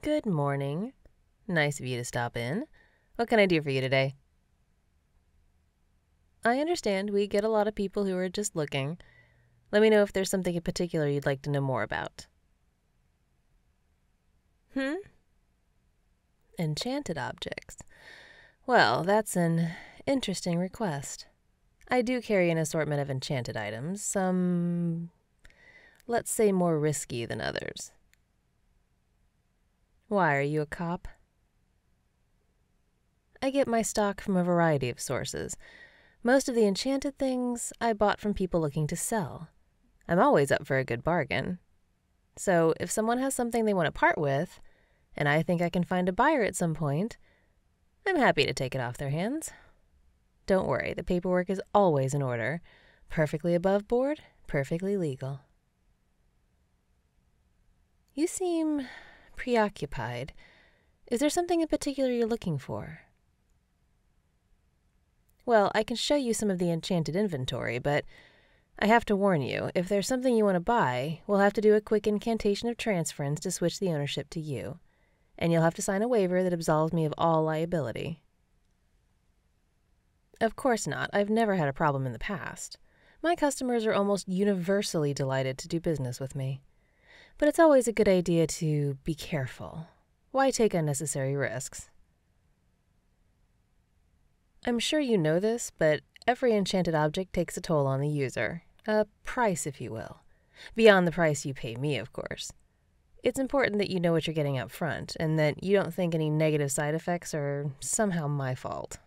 Good morning. Nice of you to stop in. What can I do for you today? I understand we get a lot of people who are just looking. Let me know if there's something in particular you'd like to know more about. Enchanted objects. Well, that's an interesting request. I do carry an assortment of enchanted items, some, let's say, more risky than others. Why, are you a cop? I get my stock from a variety of sources. Most of the enchanted things I bought from people looking to sell. I'm always up for a good bargain. So if someone has something they want to part with, and I think I can find a buyer at some point, I'm happy to take it off their hands. Don't worry, the paperwork is always in order. Perfectly above board, perfectly legal. You seem preoccupied. Is there something in particular you're looking for? Well, I can show you some of the enchanted inventory, but I have to warn you, if there's something you want to buy, we'll have to do a quick incantation of transference to switch the ownership to you. And you'll have to sign a waiver that absolves me of all liability. Of course not. I've never had a problem in the past. My customers are almost universally delighted to do business with me. But it's always a good idea to be careful. Why take unnecessary risks? I'm sure you know this, but every enchanted object takes a toll on the user. A price, if you will. Beyond the price you pay me, of course. It's important that you know what you're getting up front, and that you don't think any negative side effects are somehow my fault.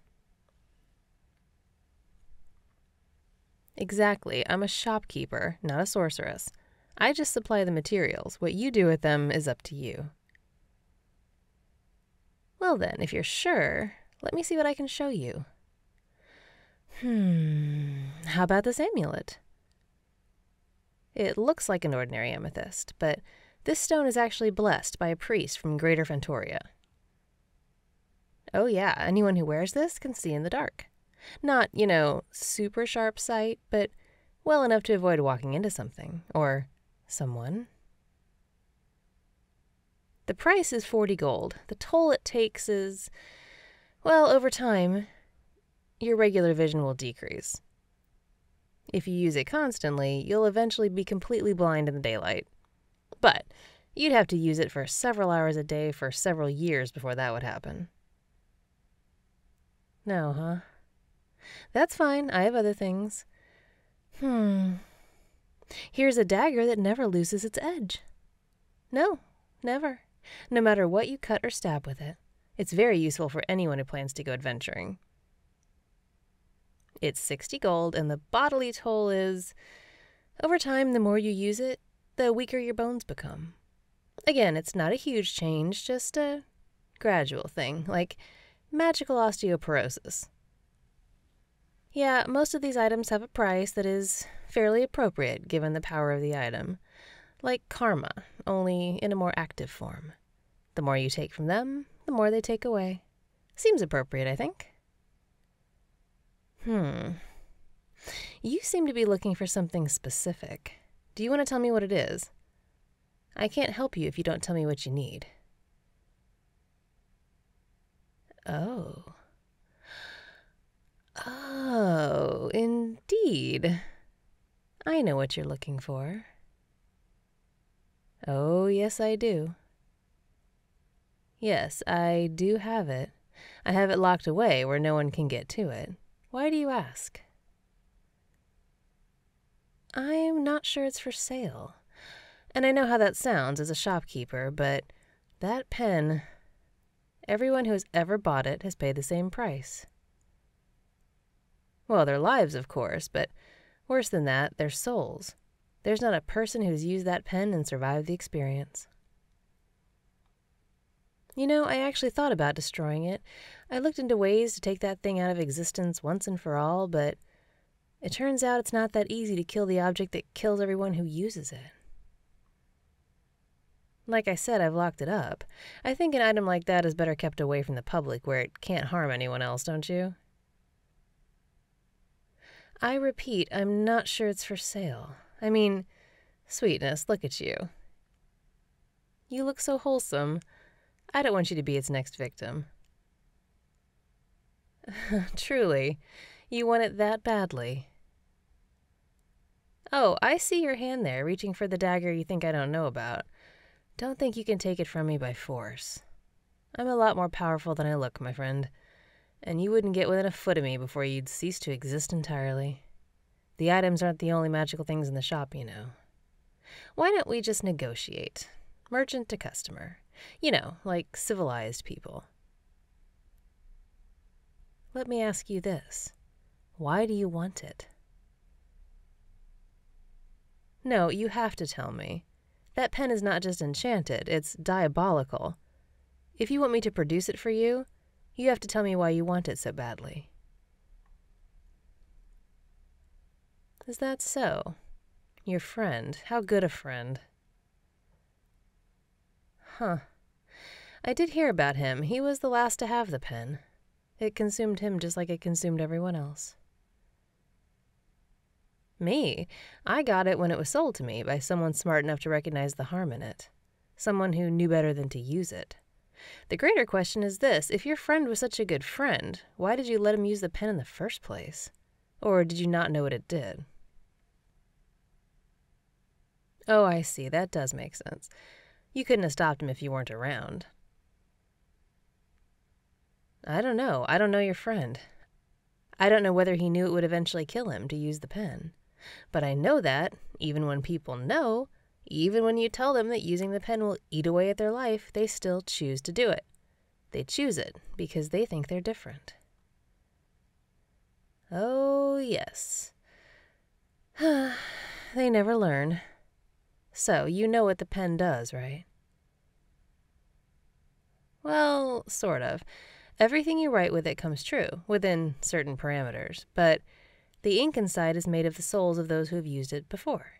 Exactly. I'm a shopkeeper, not a sorceress. I just supply the materials. What you do with them is up to you. Well then, if you're sure, let me see what I can show you. How about this amulet? It looks like an ordinary amethyst, but this stone is actually blessed by a priest from Greater Fantoria. Oh yeah, anyone who wears this can see in the dark. Not, super sharp sight, but well enough to avoid walking into something, or someone. The price is 40 gold. The toll it takes is, well, over time, your regular vision will decrease. If you use it constantly, you'll eventually be completely blind in the daylight. But you'd have to use it for several hours a day for several years before that would happen. No, huh? That's fine. I have other things. Here's a dagger that never loses its edge. No, never. No matter what you cut or stab with it. It's very useful for anyone who plans to go adventuring. It's 60 gold, and the bodily toll is, over time, the more you use it, the weaker your bones become. Again, it's not a huge change, just a gradual thing, like magical osteoporosis. Yeah, most of these items have a price that is fairly appropriate given the power of the item. Like karma, only in a more active form. The more you take from them, the more they take away. Seems appropriate, I think. You seem to be looking for something specific. Do you want to tell me what it is? I can't help you if you don't tell me what you need. Oh, indeed. I know what you're looking for. Oh, yes, I do. Yes, I do have it. I have it locked away where no one can get to it. Why do you ask? I'm not sure it's for sale. And I know how that sounds as a shopkeeper, but that pen, everyone who has ever bought it has paid the same price. Well, their lives, of course, but worse than that, their souls. There's not a person who's used that pen and survived the experience. I actually thought about destroying it. I looked into ways to take that thing out of existence once and for all, but it turns out it's not that easy to kill the object that kills everyone who uses it. Like I said, I've locked it up. I think an item like that is better kept away from the public where it can't harm anyone else, don't you? I repeat, I'm not sure it's for sale. I mean, sweetness, look at you. You look so wholesome. I don't want you to be its next victim. Truly, you want it that badly. Oh, I see your hand there, reaching for the dagger you think I don't know about. Don't think you can take it from me by force. I'm a lot more powerful than I look, my friend, and you wouldn't get within a foot of me before you'd cease to exist entirely. The items aren't the only magical things in the shop, you know. Why don't we just negotiate? Merchant to customer. You know, like civilized people. Let me ask you this. Why do you want it? No, you have to tell me. That pen is not just enchanted, it's diabolical. If you want me to produce it for you, you have to tell me why you want it so badly. Is that so? Your friend. How good a friend. Huh. I did hear about him. He was the last to have the pen. It consumed him just like it consumed everyone else. Me? I got it when it was sold to me by someone smart enough to recognize the harm in it. Someone who knew better than to use it. The greater question is this: if your friend was such a good friend, why did you let him use the pen in the first place? Or did you not know what it did? Oh, I see. That does make sense. You couldn't have stopped him if you weren't around. I don't know. I don't know your friend. I don't know whether he knew it would eventually kill him to use the pen. But I know that, even when people know, even when you tell them that using the pen will eat away at their life, they still choose to do it. They choose it because they think they're different. Oh, yes. They never learn. So, you know what the pen does, right? Well, sort of. Everything you write with it comes true, within certain parameters, but the ink inside is made of the souls of those who have used it before.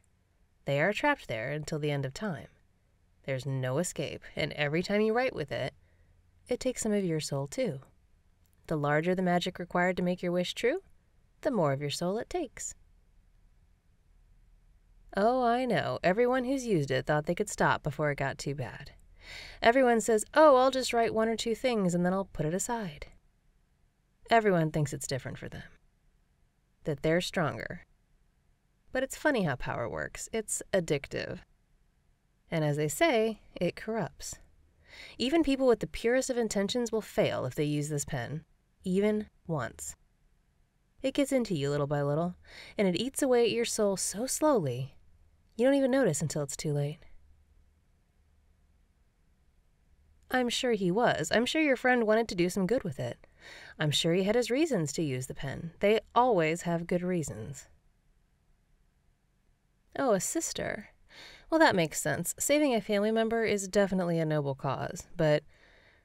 They are trapped there until the end of time. There's no escape, and every time you write with it, it takes some of your soul too. The larger the magic required to make your wish true, the more of your soul it takes. Oh, I know. Everyone who's used it thought they could stop before it got too bad. Everyone says, oh, I'll just write one or two things and then I'll put it aside. Everyone thinks it's different for them, that they're stronger. But it's funny how power works. It's addictive. And as they say, it corrupts. Even people with the purest of intentions will fail if they use this pen, even once. It gets into you little by little, and it eats away at your soul so slowly, you don't even notice until it's too late. I'm sure he was. I'm sure your friend wanted to do some good with it. I'm sure he had his reasons to use the pen. They always have good reasons. Oh, a sister. Well, that makes sense. Saving a family member is definitely a noble cause, but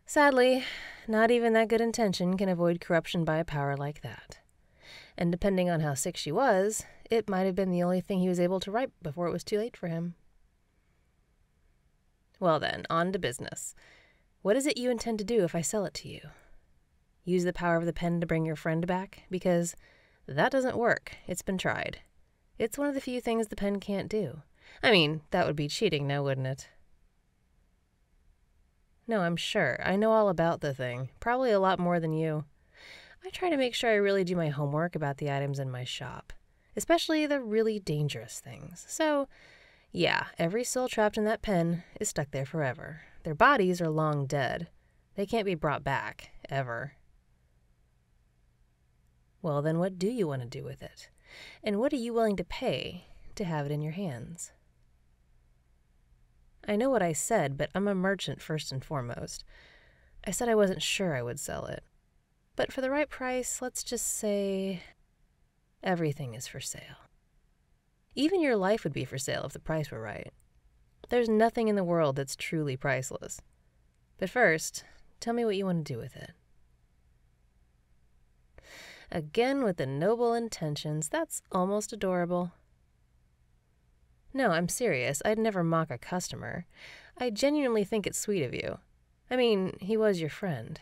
sadly, not even that good intention can avoid corruption by a power like that. And depending on how sick she was, it might have been the only thing he was able to write before it was too late for him. Well then, on to business. What is it you intend to do if I sell it to you? Use the power of the pen to bring your friend back? Because that doesn't work. It's been tried. It's one of the few things the pen can't do. I mean, that would be cheating now, wouldn't it? No, I'm sure. I know all about the thing. Probably a lot more than you. I try to make sure I really do my homework about the items in my shop, especially the really dangerous things. So, yeah, every soul trapped in that pen is stuck there forever. Their bodies are long dead. They can't be brought back, ever. Well, then what do you want to do with it? And what are you willing to pay to have it in your hands? I know what I said, but I'm a merchant first and foremost. I said I wasn't sure I would sell it. But for the right price, let's just say everything is for sale. Even your life would be for sale if the price were right. There's nothing in the world that's truly priceless. But first, tell me what you want to do with it. Again with the noble intentions. That's almost adorable. No, I'm serious. I'd never mock a customer. I genuinely think it's sweet of you. I mean, he was your friend.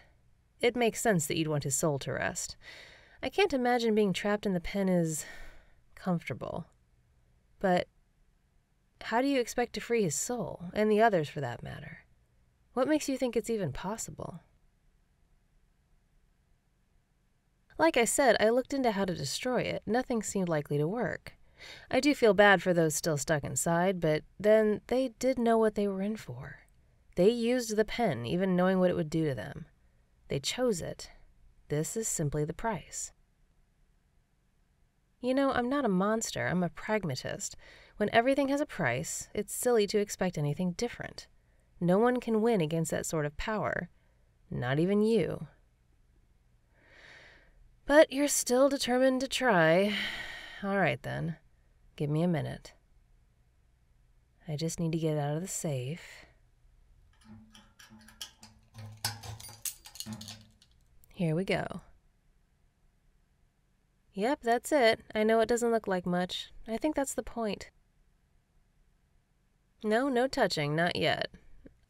It makes sense that you'd want his soul to rest. I can't imagine being trapped in the pen is comfortable. But how do you expect to free his soul, and the others for that matter? What makes you think it's even possible? Like I said, I looked into how to destroy it. Nothing seemed likely to work. I do feel bad for those still stuck inside, but then they did know what they were in for. They used the pen, even knowing what it would do to them. They chose it. This is simply the price. You know, I'm not a monster, I'm a pragmatist. When everything has a price, it's silly to expect anything different. No one can win against that sort of power. Not even you. But you're still determined to try. All right, then. Give me a minute. I just need to get it out of the safe. Here we go. Yep, that's it. I know it doesn't look like much. I think that's the point. No touching, not yet.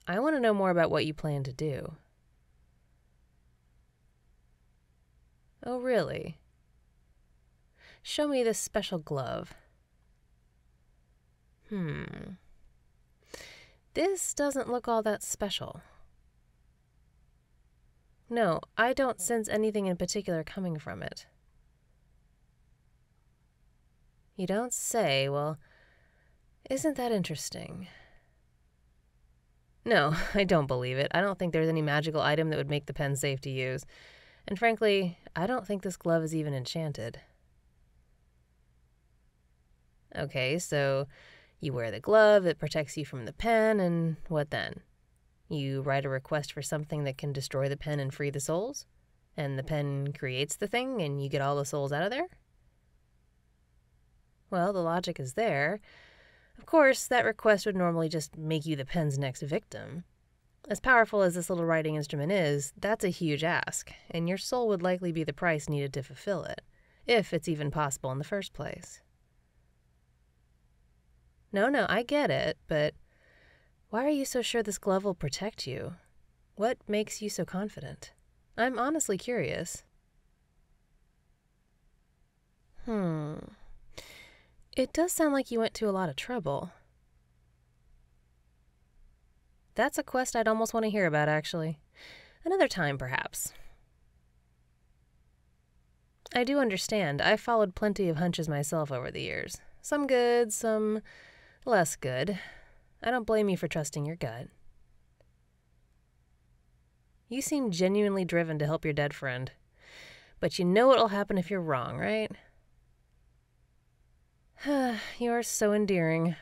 I want to know more about what you plan to do. Oh, really? Show me this special glove. This doesn't look all that special. No, I don't sense anything in particular coming from it. You don't say. Well, isn't that interesting? No, I don't believe it. I don't think there's any magical item that would make the pen safe to use. And frankly, I don't think this glove is even enchanted. Okay, so you wear the glove that protects you from the pen, and what then? You write a request for something that can destroy the pen and free the souls? And the pen creates the thing, and you get all the souls out of there? Well, the logic is there. Of course, that request would normally just make you the pen's next victim. As powerful as this little writing instrument is, that's a huge ask, and your soul would likely be the price needed to fulfill it, if it's even possible in the first place. No, I get it, but why are you so sure this glove will protect you? What makes you so confident? I'm honestly curious. It does sound like you went to a lot of trouble. That's a quest I'd almost want to hear about, actually. Another time, perhaps. I do understand. I've followed plenty of hunches myself over the years. Some good, some less good. I don't blame you for trusting your gut. You seem genuinely driven to help your dead friend. But you know what'll happen if you're wrong, right? You are so endearing.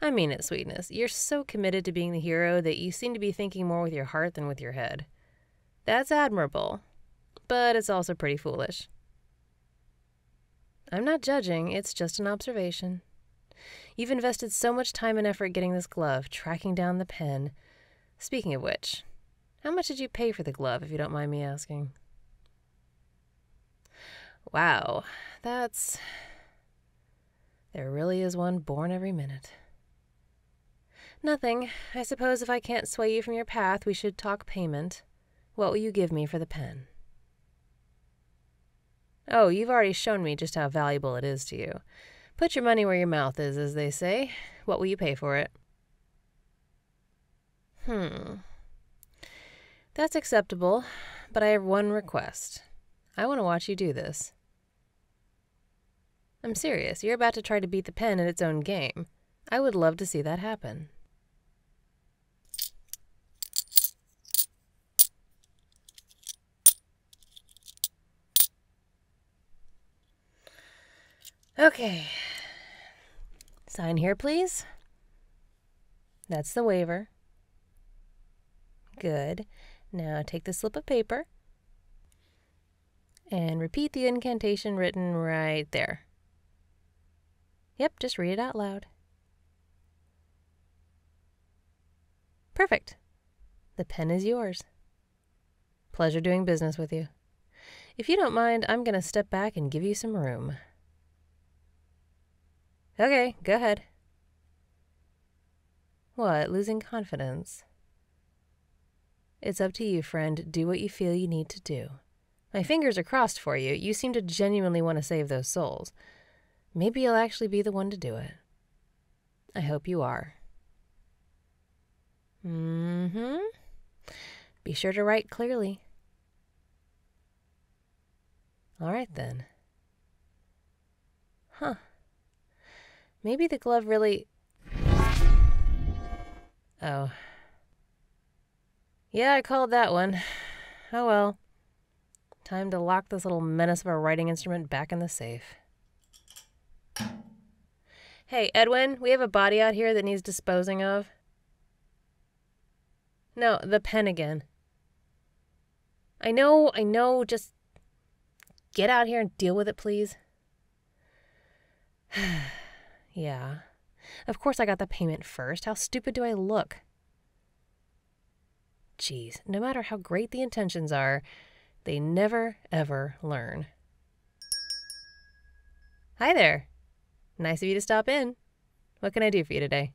I mean it, sweetness. You're so committed to being the hero that you seem to be thinking more with your heart than with your head. That's admirable, but it's also pretty foolish. I'm not judging, it's just an observation. You've invested so much time and effort getting this glove, tracking down the pen. Speaking of which, how much did you pay for the glove, if you don't mind me asking? Wow, there really is one born every minute. Nothing. I suppose if I can't sway you from your path, we should talk payment. What will you give me for the pen? Oh, you've already shown me just how valuable it is to you. Put your money where your mouth is, as they say. What will you pay for it? That's acceptable, but I have one request. I want to watch you do this. I'm serious. You're about to try to beat the pen at its own game. I would love to see that happen. Okay. Sign here, please. That's the waiver. Good. Now take the slip of paper and repeat the incantation written right there. Yep, just read it out loud. Perfect. The pen is yours. Pleasure doing business with you. If you don't mind, I'm going to step back and give you some room. Okay, go ahead. What, losing confidence? It's up to you, friend. Do what you feel you need to do. My fingers are crossed for you. You seem to genuinely want to save those souls. Maybe you'll actually be the one to do it. I hope you are. Mm-hmm. Be sure to write clearly. All right, then. Huh. Maybe the glove really... Oh. Yeah, I called that one. Oh well. Time to lock this little menace of a writing instrument back in the safe. Hey, Edwin, we have a body out here that needs disposing of. No, the pen again. I know, just get out here and deal with it, please. Yeah. Of course I got the payment first. How stupid do I look? Jeez, no matter how great the intentions are, they never, ever learn. Hi there. Nice of you to stop in. What can I do for you today?